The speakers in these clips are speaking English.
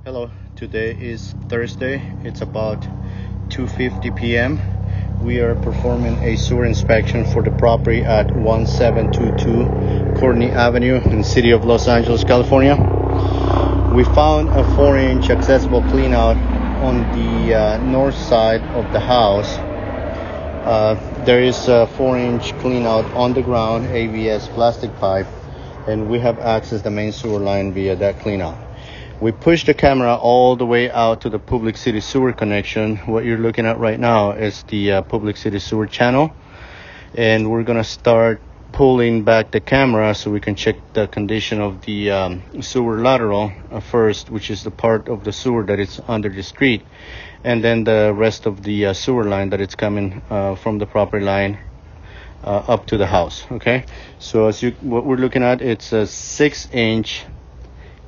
Hello, today is Thursday. It's about 2:50 p.m. We are performing a sewer inspection for the property at 1722 Courtney Avenue in the city of Los Angeles, California. We found a 4-inch accessible cleanout on the north side of the house. There is a 4-inch cleanout on the ground, AVS plastic pipe, and we have accessed the main sewer line via that cleanout. We pushed the camera all the way out to the public city sewer connection. What you're looking at right now is the public city sewer channel, and we're gonna start pulling back the camera so we can check the condition of the sewer lateral first, which is the part of the sewer that is under the street, and then the rest of the sewer line that it's coming from the property line up to the house. Okay, so what we're looking at, it's a 6-inch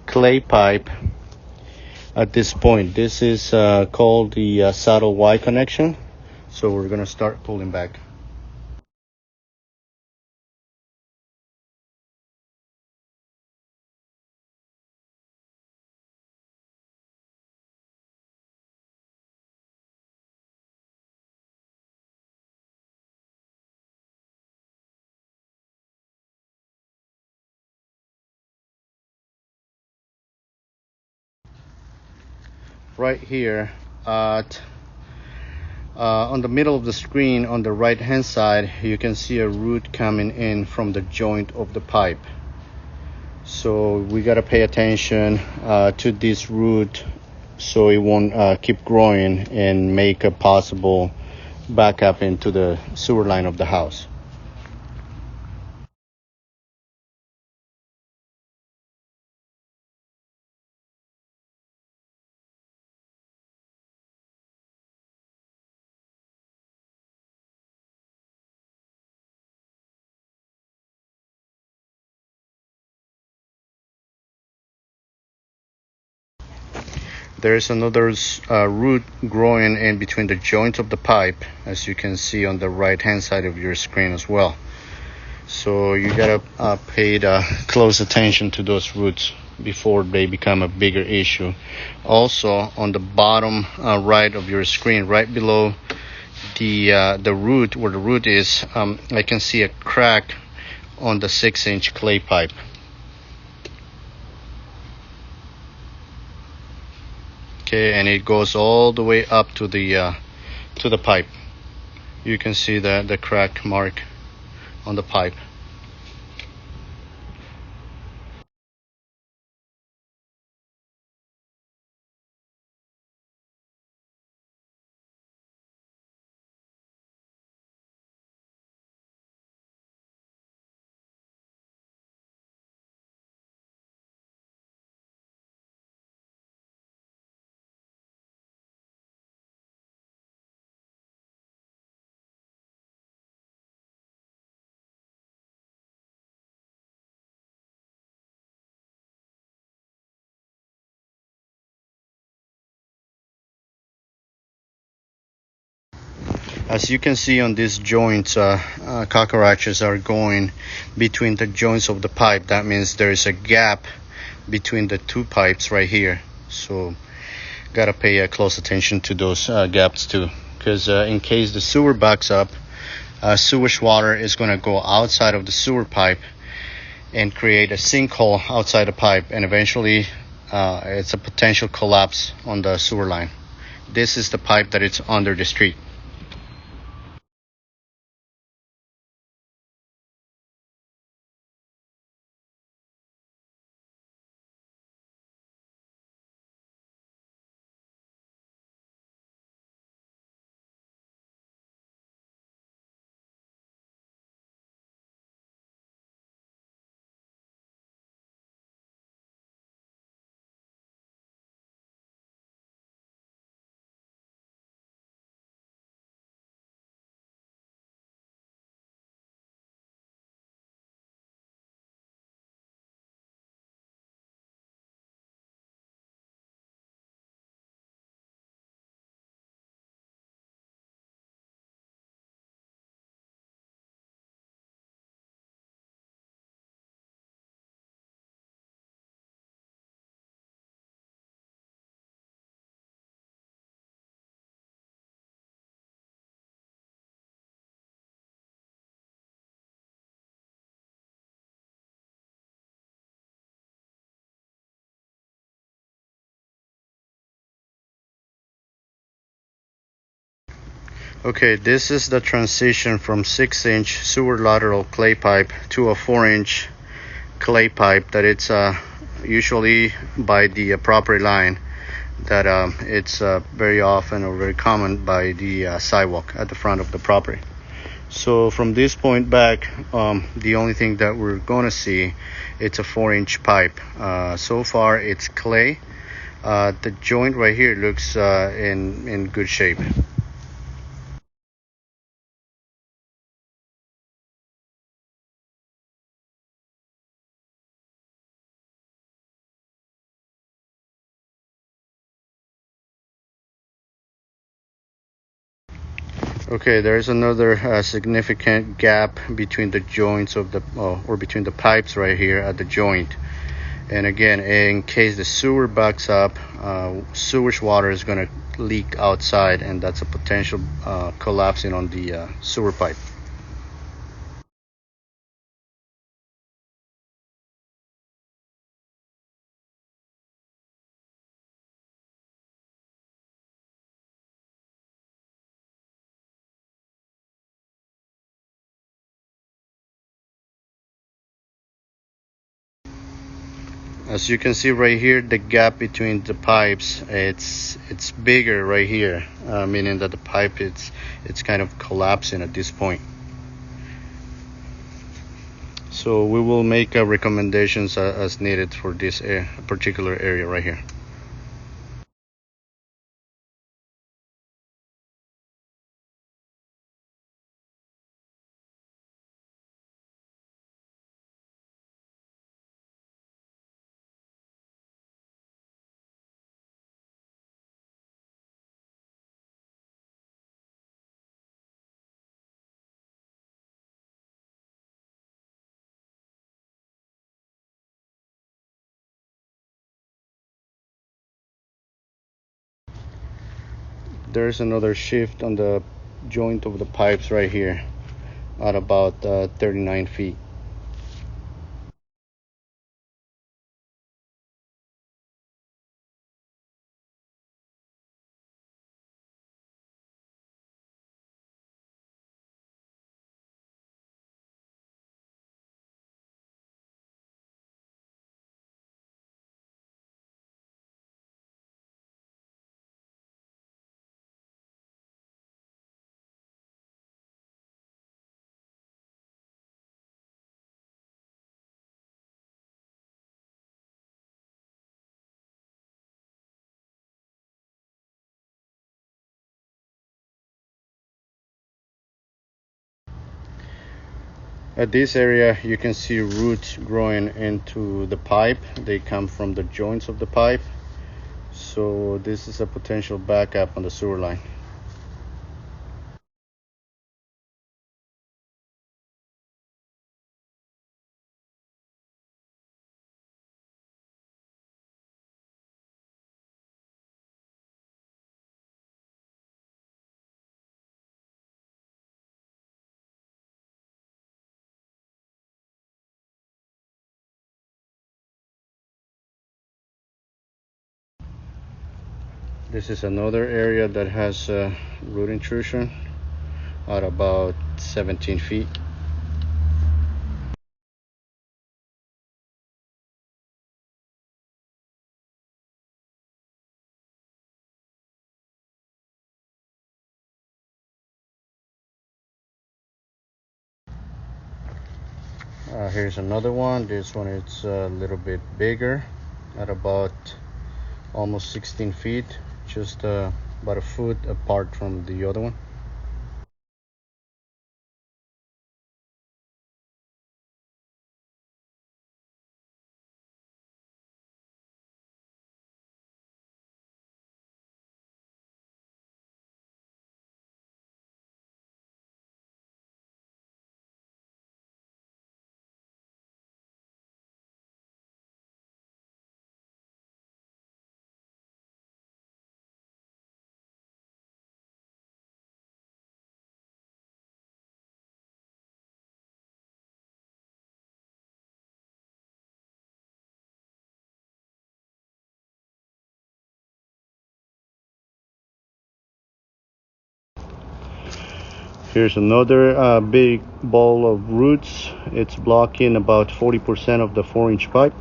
clay pipe at this point. This is called the saddle Y connection. So we're gonna start pulling back. Right here at on the middle of the screen on the right hand side, you can see a root coming in from the joint of the pipe. So we got to pay attention to this root so it won't keep growing and make a possible backup into the sewer line of the house. There's another root growing in between the joints of the pipe, as you can see on the right hand side of your screen as well. So you gotta pay close attention to those roots before they become a bigger issue. Also, on the bottom right of your screen, right below the root, where the root is, I can see a crack on the 6-inch clay pipe. Okay, and it goes all the way up to the pipe. You can see the crack mark on the pipe. As you can see on these joints, cockroaches are going between the joints of the pipe. That means there is a gap between the two pipes right here. So gotta pay close attention to those gaps too, because in case the sewer backs up, sewage water is going to go outside of the sewer pipe and create a sinkhole outside the pipe, and eventually it's a potential collapse on the sewer line. This is the pipe that it's under the street. Okay, this is the transition from 6-inch sewer lateral clay pipe to a 4-inch clay pipe that it's usually by the property line, that it's very often or very common by the sidewalk at the front of the property. So from this point back, the only thing that we're gonna see, it's a 4-inch pipe. So far it's clay. The joint right here looks in good shape. Okay, there's another significant gap between the joints of the or between the pipes right here at the joint. And again, in case the sewer backs up, sewage water is going to leak outside, and that's a potential collapsing on the sewer pipe. As you can see right here, the gap between the pipes, it's bigger right here, meaning that the pipe it's kind of collapsing at this point. So we will make recommendations as needed for this particular area right here. There's another shift on the joint of the pipes right here at about 39 feet. At this area, you can see roots growing into the pipe. They come from the joints of the pipe. So this is a potential backup on the sewer line. This is another area that has root intrusion at about 17 feet. Here's another one. This one is a little bit bigger at about almost 16 feet, just about a foot apart from the other one. Here's another big ball of roots. It's blocking about 40% of the 4-inch pipe,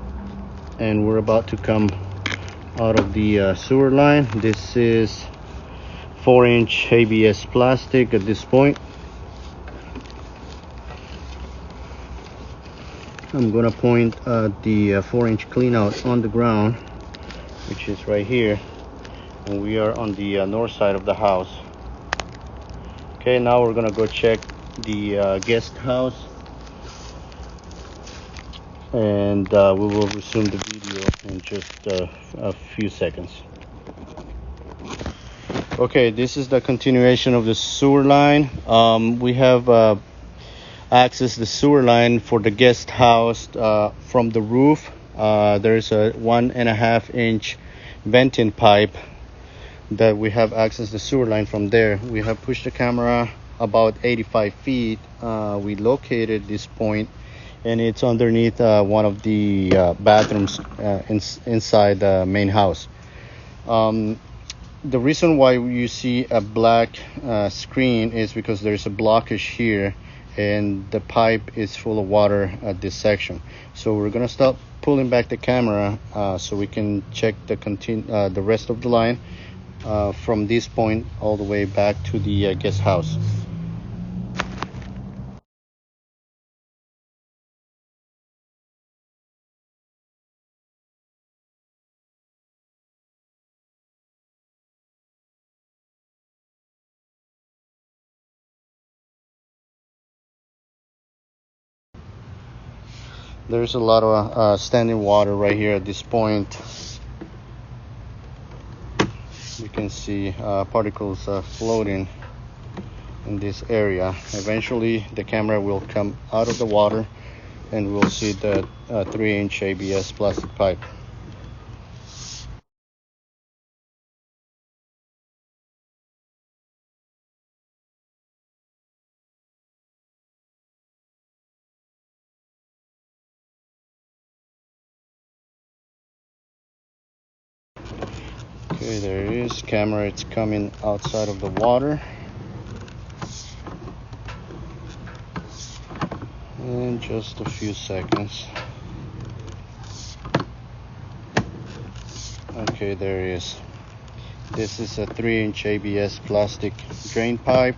and we're about to come out of the sewer line. This is 4-inch ABS plastic at this point. I'm gonna point the 4-inch clean out on the ground, which is right here, and we are on the north side of the house. Okay, now we're gonna go check the guest house, and we will resume the video in just a few seconds. Okay, this is the continuation of the sewer line. We have accessed the sewer line for the guest house from the roof. There's a 1.5-inch venting pipe that we have accessed the sewer line from there. We have pushed the camera about 85 feet. We located this point, and it's underneath one of the bathrooms inside the main house. The reason why you see a black screen is because there's a blockage here, and the pipe is full of water at this section. So we're gonna stop pulling back the camera so we can check the rest of the line from this point all the way back to the guest house. There's a lot of standing water right here at this point. You can see particles floating in this area. Eventually the camera will come out of the water and we'll see the 3-inch ABS plastic pipe. Okay, there it is. Camera, it's coming outside of the water. In just a few seconds. Okay, there it is. This is a 3-inch ABS plastic drain pipe.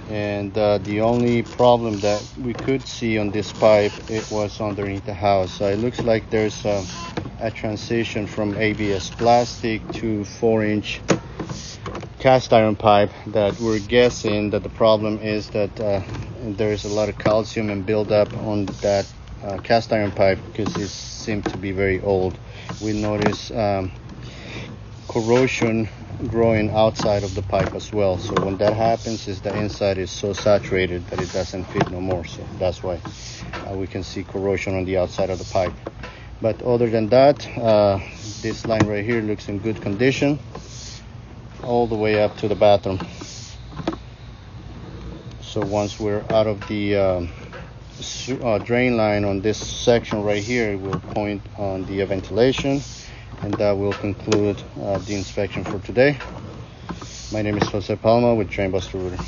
And the only problem that we could see on this pipe, it was underneath the house. So it looks like there's a transition from ABS plastic to 4-inch cast iron pipe that we're guessing that the problem is that there's a lot of calcium and buildup on that cast iron pipe because it seems to be very old. We notice corrosion growing outside of the pipe as well. So when that happens, is the inside is so saturated that it doesn't fit no more. So that's why we can see corrosion on the outside of the pipe. But other than that, this line right here looks in good condition all the way up to the bathroom. So once we're out of the drain line on this section right here, we'll point on the ventilation, and that will conclude the inspection for today. My name is Jose Palma with Drain Buster Rooter.